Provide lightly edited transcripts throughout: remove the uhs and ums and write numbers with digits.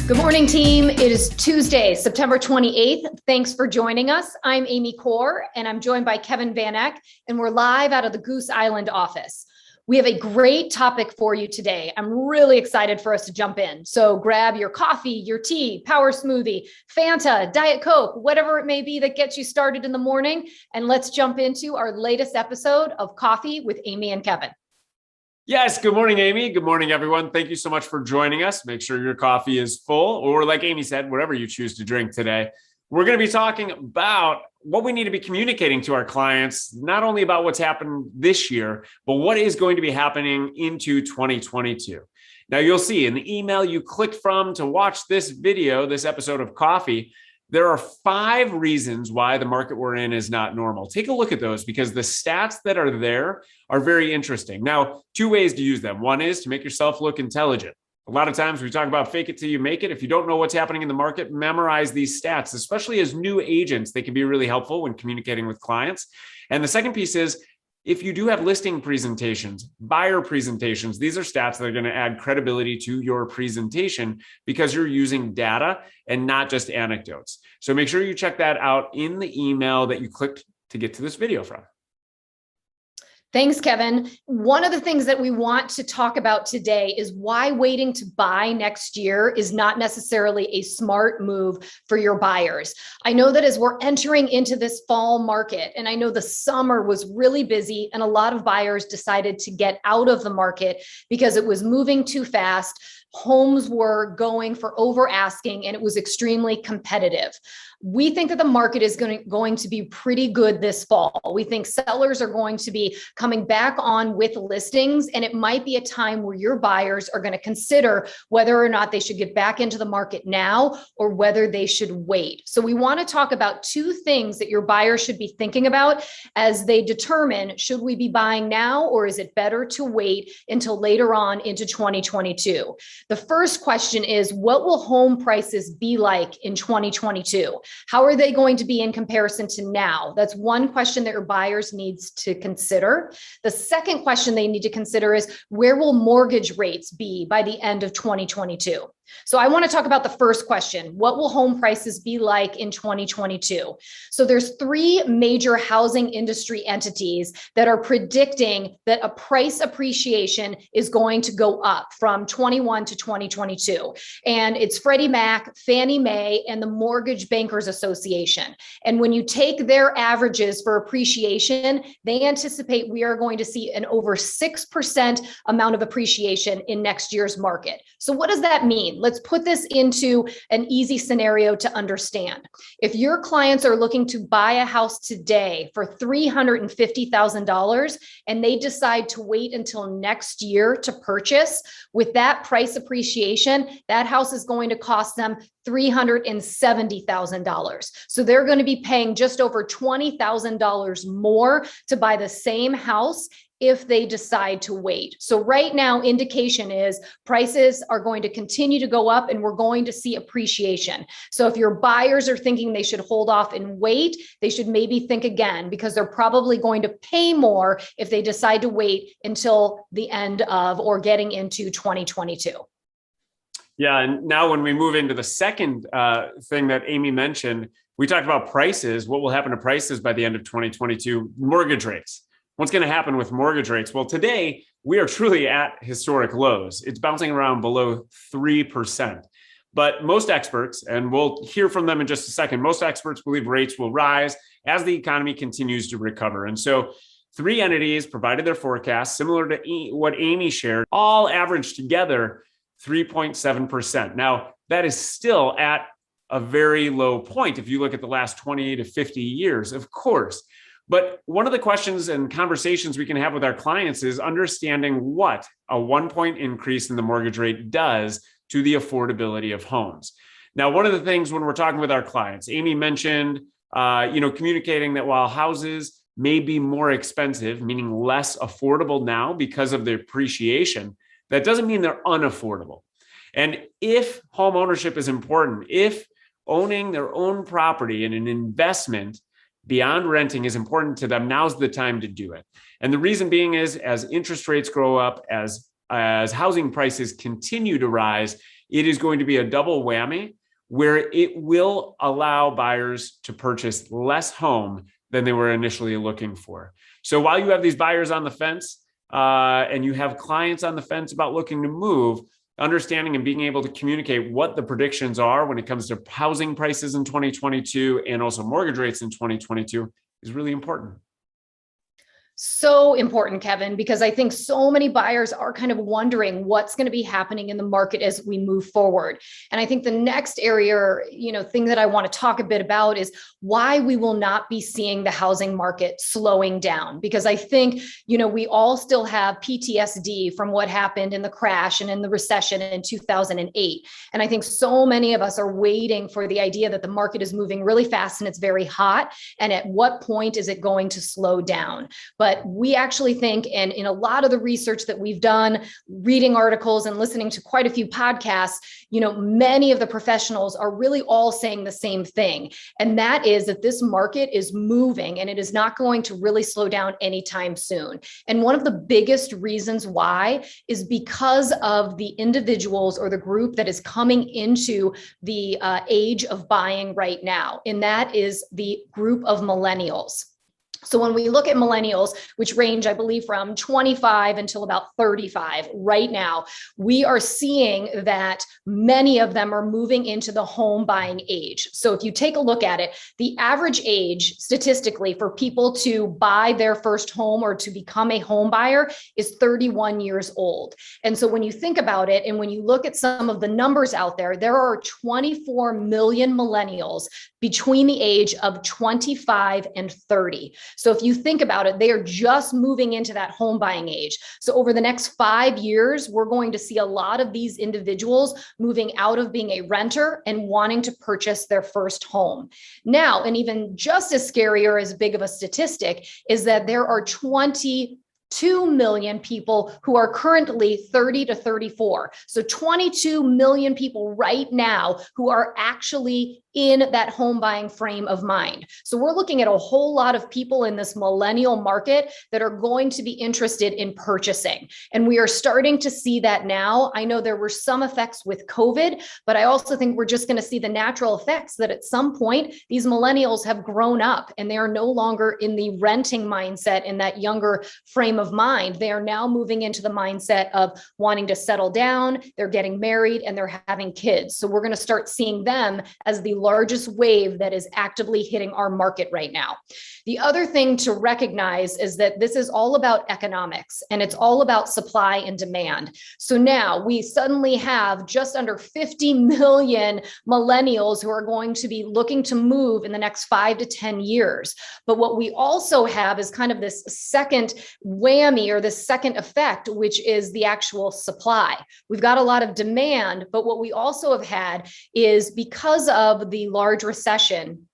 Good morning, team. It is Tuesday, September 28th. Thanks for joining us. I'm Amy Kaur, and I'm joined by Kevin Van Eck, and we're live out of the Goose Island office. We have a great topic for you today. I'm really excited for us to jump in. So grab your coffee, your tea, power smoothie, Fanta, Diet Coke, whatever it may be that gets you started in the morning, and let's jump into our latest episode of Coffee with Amy and Kevin. Yes. Good morning, Amy. Good morning, everyone. Thank you so much for joining us. Make sure your coffee is full, or like Amy said, whatever you choose to drink today. We're going to be talking about what we need to be communicating to our clients, not only about what's happened this year, but what is going to be happening into 2022. Now, you'll see in the email you clicked from to watch this video, this episode of Coffee, there are 5 reasons why the market we're in is not normal. Take a look at those because the stats that are there are very interesting. Now, 2 ways to use them. One is to make yourself look intelligent. A lot of times we talk about fake it till you make it. If you don't know what's happening in the market, memorize these stats, especially as new agents. They can be really helpful when communicating with clients. And the second piece is, if you do have listing presentations, buyer presentations, these are stats that are going to add credibility to your presentation because you're using data and not just anecdotes. So make sure you check that out in the email that you clicked to get to this video from. Thanks, Kevin. One of the things that we want to talk about today is why waiting to buy next year is not necessarily a smart move for your buyers. I know that as we're entering into this fall market, and I know the summer was really busy and a lot of buyers decided to get out of the market because it was moving too fast. Homes were going for over asking and it was extremely competitive. We think that the market is going to be pretty good this fall. We think sellers are going to be coming back on with listings, and it might be a time where your buyers are going to consider whether or not they should get back into the market now or whether they should wait. So we want to talk about 2 things that your buyers should be thinking about as they determine, should we be buying now or is it better to wait until later on into 2022? The first question is, what will home prices be like in 2022? How are they going to be in comparison to now? That's one question that your buyers needs to consider. The second question they need to consider is, where will mortgage rates be by the end of 2022? So I want to talk about the first question. What will home prices be like in 2022? So there's 3 major housing industry entities that are predicting that a price appreciation is going to go up from 21 to 2022. And it's Freddie Mac, Fannie Mae, and the Mortgage Bankers Association. And when you take their averages for appreciation, they anticipate we are going to see an over 6% amount of appreciation in next year's market. So what does that mean? Let's put this into an easy scenario to understand. If your clients are looking to buy a house today for $350,000 and they decide to wait until next year to purchase, with that price appreciation, that house is going to cost them $370,000. So they're going to be paying just over $20,000 more to buy the same house if they decide to wait. So right now, indication is prices are going to continue to go up and we're going to see appreciation. So if your buyers are thinking they should hold off and wait, they should maybe think again because they're probably going to pay more if they decide to wait until the end of or getting into 2022. Yeah. And now when we move into the second thing that Amy mentioned, we talked about prices. What will happen to prices by the end of 2022? Mortgage rates. What's going to happen with mortgage rates? Well, today we are truly at historic lows. It's bouncing around below 3%. But most experts, and we'll hear from them in just a second, most experts believe rates will rise as the economy continues to recover. And so 3 entities provided their forecast, similar to what Amy shared, all averaged together 3.7%. Now, that is still at a very low point if you look at the last 20 to 50 years, of course. But one of the questions and conversations we can have with our clients is understanding what a 1-point increase in the mortgage rate does to the affordability of homes. Now, one of the things when we're talking with our clients, Amy mentioned, communicating that while houses may be more expensive, meaning less affordable now because of the appreciation, that doesn't mean they're unaffordable. And if home ownership is important, if owning their own property and an investment beyond renting is important to them, now's the time to do it. And the reason being is as interest rates grow up, as housing prices continue to rise, it is going to be a double whammy where it will allow buyers to purchase less home than they were initially looking for. So while you have these buyers on the fence and you have clients on the fence about looking to move, understanding and being able to communicate what the predictions are when it comes to housing prices in 2022 and also mortgage rates in 2022 is really important. So important, Kevin, because I think so many buyers are kind of wondering what's going to be happening in the market as we move forward. And I think the next area, thing that I want to talk a bit about is why we will not be seeing the housing market slowing down. Because I think, we all still have PTSD from what happened in the crash and in the recession in 2008. And I think so many of us are waiting for the idea that the market is moving really fast and it's very hot. And at what point is it going to slow down? But we actually think, and in a lot of the research that we've done, reading articles and listening to quite a few podcasts, many of the professionals are really all saying the same thing. And that is that this market is moving and it is not going to really slow down anytime soon. And one of the biggest reasons why is because of the individuals or the group that is coming into the age of buying right now. And that is the group of millennials. So when we look at millennials, which range, I believe, from 25 until about 35 right now, we are seeing that many of them are moving into the home buying age. So if you take a look at it, the average age statistically for people to buy their first home or to become a home buyer is 31 years old. And so when you think about it, and when you look at some of the numbers out there, there are 24 million millennials between the age of 25 and 30. So if you think about it, they are just moving into that home buying age. So over the next 5 years, we're going to see a lot of these individuals moving out of being a renter and wanting to purchase their first home. Now, and even just as scary or as big of a statistic is that there are 22 million people who are currently 30 to 34. So 22 million people right now who are actually in that home buying frame of mind. So we're looking at a whole lot of people in this millennial market that are going to be interested in purchasing. And we are starting to see that now. I know there were some effects with COVID, but I also think we're just going to see the natural effects that at some point, these millennials have grown up and they are no longer in the renting mindset in that younger frame of mind. They are now moving into the mindset of wanting to settle down, they're getting married, and they're having kids. So we're going to start seeing them as the largest wave that is actively hitting our market right now. The other thing to recognize is that this is all about economics and it's all about supply and demand. So now we suddenly have just under 50 million millennials who are going to be looking to move in the next 5 to 10 years. But what we also have is kind of this second whammy or this second effect, which is the actual supply. We've got a lot of demand, but what we also have had is because of the large recession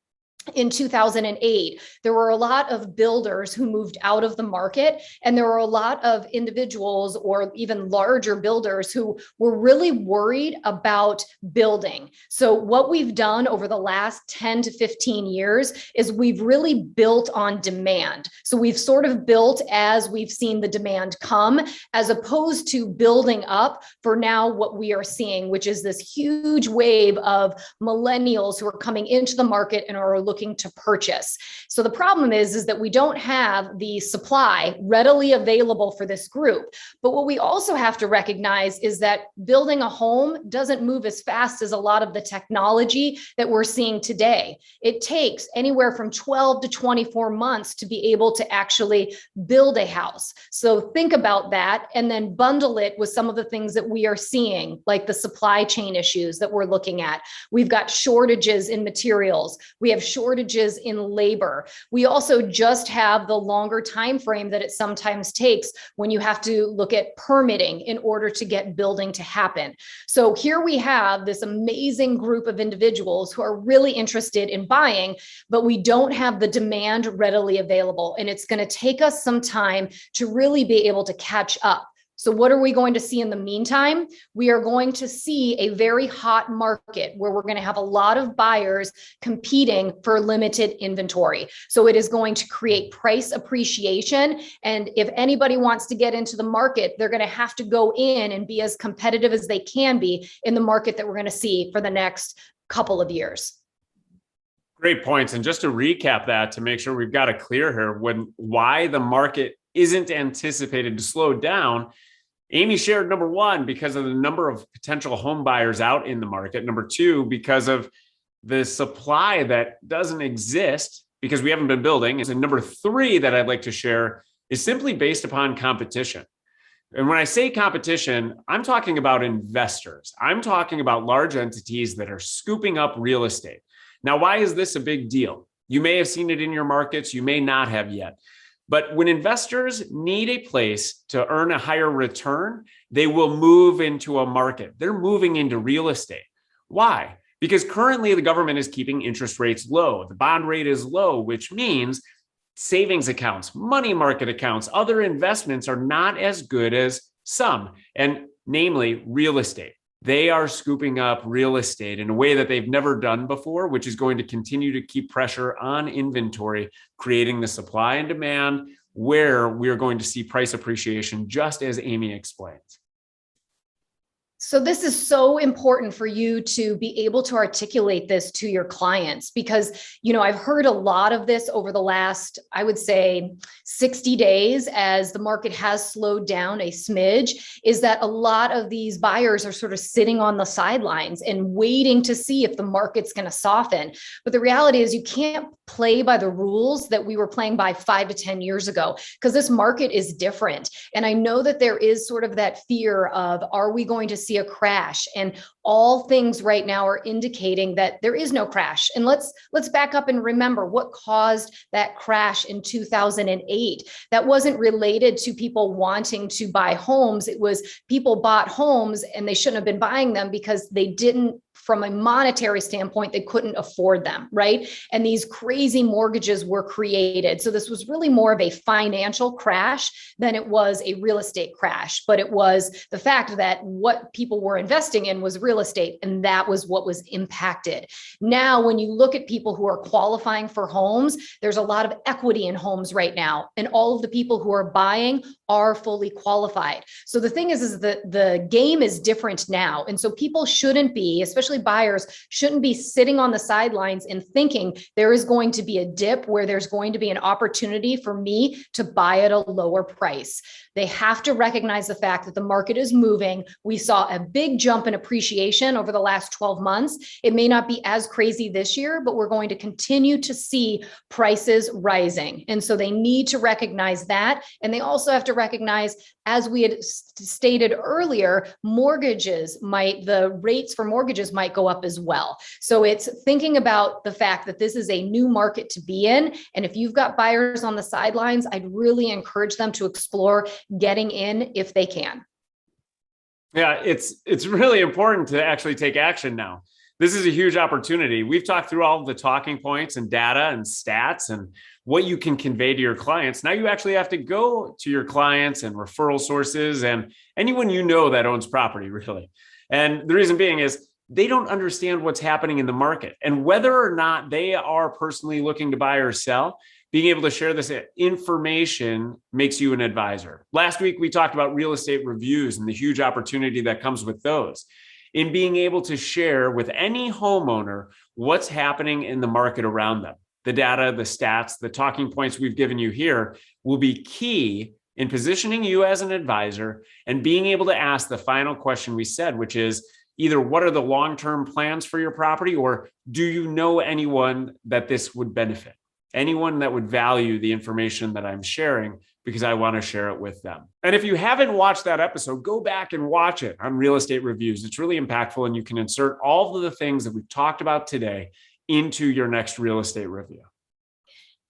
in 2008, there were a lot of builders who moved out of the market, and there were a lot of individuals or even larger builders who were really worried about building. So what we've done over the last 10 to 15 years is we've really built on demand. So we've sort of built as we've seen the demand come, as opposed to building up for now what we are seeing, which is this huge wave of millennials who are coming into the market and are looking to purchase. So the problem is that we don't have the supply readily available for this group. But what we also have to recognize is that building a home doesn't move as fast as a lot of the technology that we're seeing today. It takes anywhere from 12 to 24 months to be able to actually build a house. So think about that and then bundle it with some of the things that we are seeing, like the supply chain issues that we're looking at. We've got shortages in materials. We have shortages in labor. We also just have the longer time frame that it sometimes takes when you have to look at permitting in order to get building to happen. So here we have this amazing group of individuals who are really interested in buying, but we don't have the demand readily available. And it's going to take us some time to really be able to catch up. So what are we going to see in the meantime? We are going to see a very hot market where we're going to have a lot of buyers competing for limited inventory. So it is going to create price appreciation. And if anybody wants to get into the market, they're going to have to go in and be as competitive as they can be in the market that we're going to see for the next couple of years. Great points. And just to recap that, to make sure we've got it clear here, why the market isn't anticipated to slow down, Amy shared number one, because of the number of potential home buyers out in the market. Number two, because of the supply that doesn't exist because we haven't been building. And number three that I'd like to share is simply based upon competition. And when I say competition, I'm talking about investors. I'm talking about large entities that are scooping up real estate. Now, why is this a big deal? You may have seen it in your markets, you may not have yet. But when investors need a place to earn a higher return, they will move into a market. They're moving into real estate. Why? Because currently the government is keeping interest rates low. The bond rate is low, which means savings accounts, money market accounts, other investments are not as good as some, and namely real estate. They are scooping up real estate in a way that they've never done before, which is going to continue to keep pressure on inventory, creating the supply and demand where we are going to see price appreciation, just as Amy explains. So this is so important for you to be able to articulate this to your clients because, I've heard a lot of this over the last, I would say 60 days as the market has slowed down a smidge, is that a lot of these buyers are sort of sitting on the sidelines and waiting to see if the market's going to soften. But the reality is you can't play by the rules that we were playing by 5 to 10 years ago because this market is different. And I know that there is sort of that fear of, are we going to see a crash? And all things right now are indicating that there is no crash. And let's back up and remember what caused that crash in 2008. That wasn't related to people wanting to buy homes. It was people bought homes and they shouldn't have been buying them because they didn't, from a monetary standpoint, they couldn't afford them, right? And these crazy mortgages were created. So this was really more of a financial crash than it was a real estate crash. But it was the fact that what people were investing in was real estate, and that was what was impacted. Now, when you look at people who are qualifying for homes, there's a lot of equity in homes right now, and all of the people who are buying are fully qualified. So the thing is that the game is different now. And so people shouldn't be, especially buyers, shouldn't be sitting on the sidelines and thinking there is going to be a dip where there's going to be an opportunity for me to buy at a lower price. They have to recognize the fact that the market is moving. We saw a big jump in appreciation over the last 12 months. It may not be as crazy this year, but we're going to continue to see prices rising. And so they need to recognize that. And they also have to recognize, as we had stated earlier, the rates for mortgages might go up as well. So it's thinking about the fact that this is a new market to be in. And if you've got buyers on the sidelines, I'd really encourage them to explore getting in if they can. Yeah, it's really important to actually take action now. This is a huge opportunity. We've talked through all of the talking points and data and stats and what you can convey to your clients. Now you actually have to go to your clients and referral sources and anyone that owns property, really. And the reason being is they don't understand what's happening in the market and whether or not they are personally looking to buy or sell. Being able to share this information makes you an advisor. Last week, we talked about real estate reviews and the huge opportunity that comes with those. In being able to share with any homeowner what's happening in the market around them. The data, the stats, the talking points we've given you here will be key in positioning you as an advisor and being able to ask the final question we said, which is either what are the long-term plans for your property, or do you know anyone that this would benefit? Anyone that would value the information that I'm sharing, because I want to share it with them. And if you haven't watched that episode, go back and watch it on real estate reviews. It's really impactful, and you can insert all of the things that we've talked about today into your next real estate review.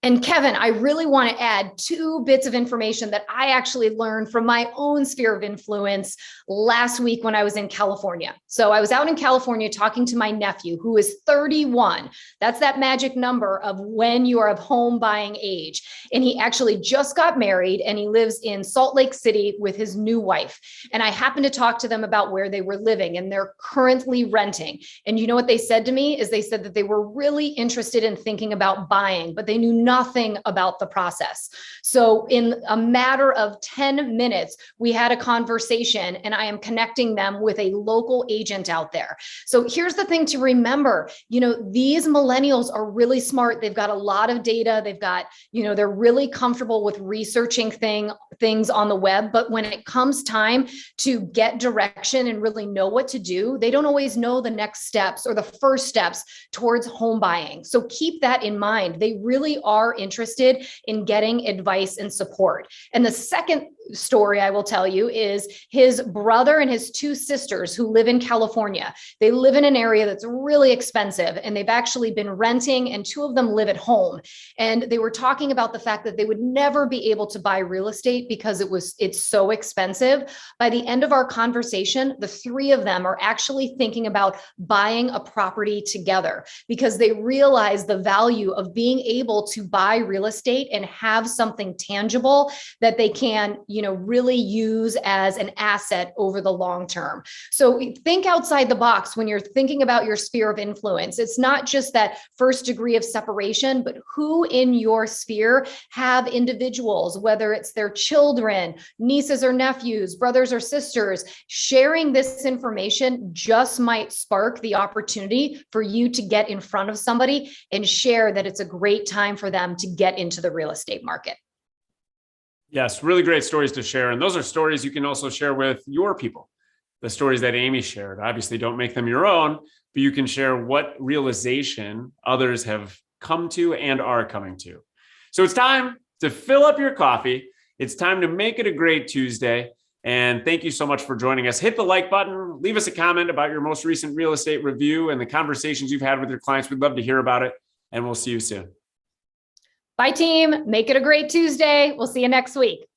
And Kevin, I really want to add two bits of information that I actually learned from my own sphere of influence last week when I was in California. So I was out in California talking to my nephew, who is 31. That's that magic number of when you are of home buying age. And he actually just got married and he lives in Salt Lake City with his new wife. And I happened to talk to them about where they were living, and they're currently renting. And you know what they said to me is they said that they were really interested in thinking about buying, but they knew nothing about the process. So in a matter of 10 minutes, we had a conversation, and I am connecting them with a local agent out there. So here's the thing to remember, these millennials are really smart. They've got a lot of data. They've got, they're really comfortable with researching things on the web. But when it comes time to get direction and really know what to do, they don't always know the next steps or the first steps towards home buying. So keep that in mind. They really are interested in getting advice and support. And the second story I will tell you is his brother and his two sisters who live in California. They live in an area that's really expensive, and they've actually been renting, and two of them live at home. And they were talking about the fact that they would never be able to buy real estate because it's so expensive. By the end of our conversation, the three of them are actually thinking about buying a property together because they realize the value of being able to buy real estate and have something tangible that they can, really use as an asset over the long term. So think outside the box when you're thinking about your sphere of influence. It's not just that first degree of separation, but who in your sphere have individuals, whether it's their children, nieces or nephews, brothers or sisters. Sharing this information just might spark the opportunity for you to get in front of somebody and share that it's a great time for them to get into the real estate market. Yes, really great stories to share. And those are stories you can also share with your people. The stories that Amy shared, obviously don't make them your own, but you can share what realization others have come to and are coming to. So it's time to fill up your coffee. It's time to make it a great Tuesday. And thank you so much for joining us. Hit the like button, leave us a comment about your most recent real estate review and the conversations you've had with your clients. We'd love to hear about it. And we'll see you soon. Bye, team. Make it a great Tuesday. We'll see you next week.